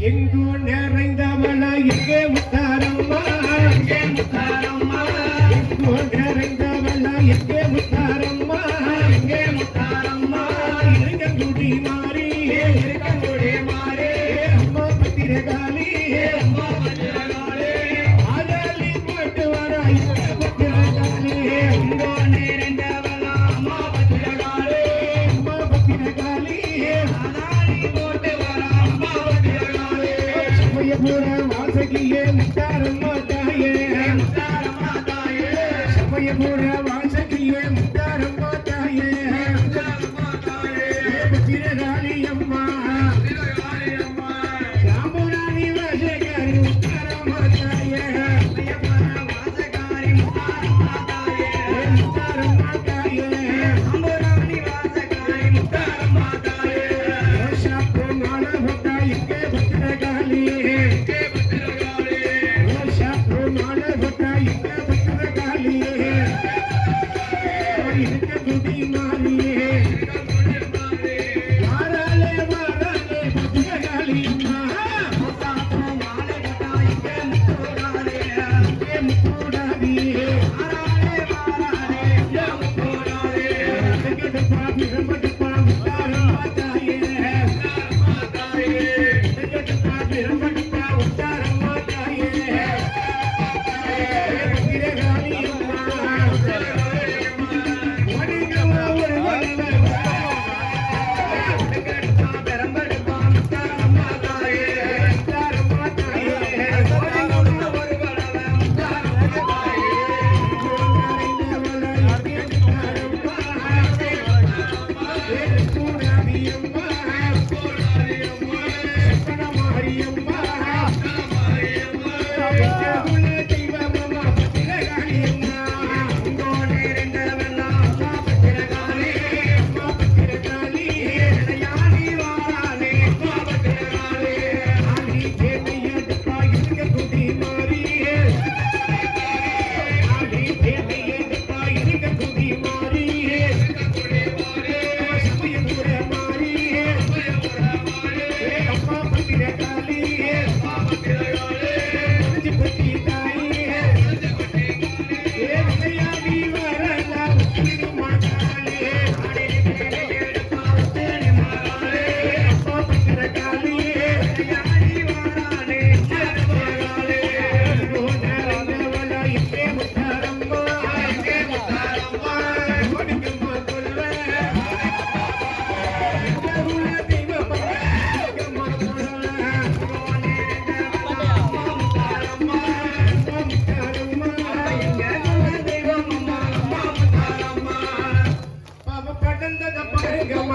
எங்கோ நிறைந்தவளா எங்கே முத்தாரம்மா எங்கே முத்தாரம்மா எங்கோ நிறைந்தவளா எங்கே முத்தாரம்மா எங்கே முத்தாரம்மா இருக்கங்குடி மாறி அம்மா பத்திரகாளி அம்மா பத்திரகாளி ஆதாளி போட்டு வர எங்கே பத்திரகாளி எங்கோ நிறைந்தவளா அம்மா பத்திரகாளி அம்மா பத்திரகாளி ஆதாளி போட்டு வர அம்மா பத்திரகாளி சமயபுர வாசகியே முத்தாரம்மா தாயே முத்தாரம்மா தாயே சமயபுர வாசகியே முத்தாரம்மா தாயே முத்தாரம்மா தாயே பத்திரகாளி அம்மா பத்திரகாளி அம்மா ராமராணி வாசகாரி முத்தாரம்மா தாயே சமயபுர வாசகாரி முத்தாரம்மா தாயே முத்தாரம்மா தாயே ராமராணி வாசகாரி முத்தாரம்மா தாயே ரோஷாப்பு மாலை போட்டா எங்கே பத்திரகாளி எங்கே பத்திரகாளி ரோஷாப்பு மாலை போட்டா எங்கே பத்திரகாளி இருக்க குடி மாறி గమ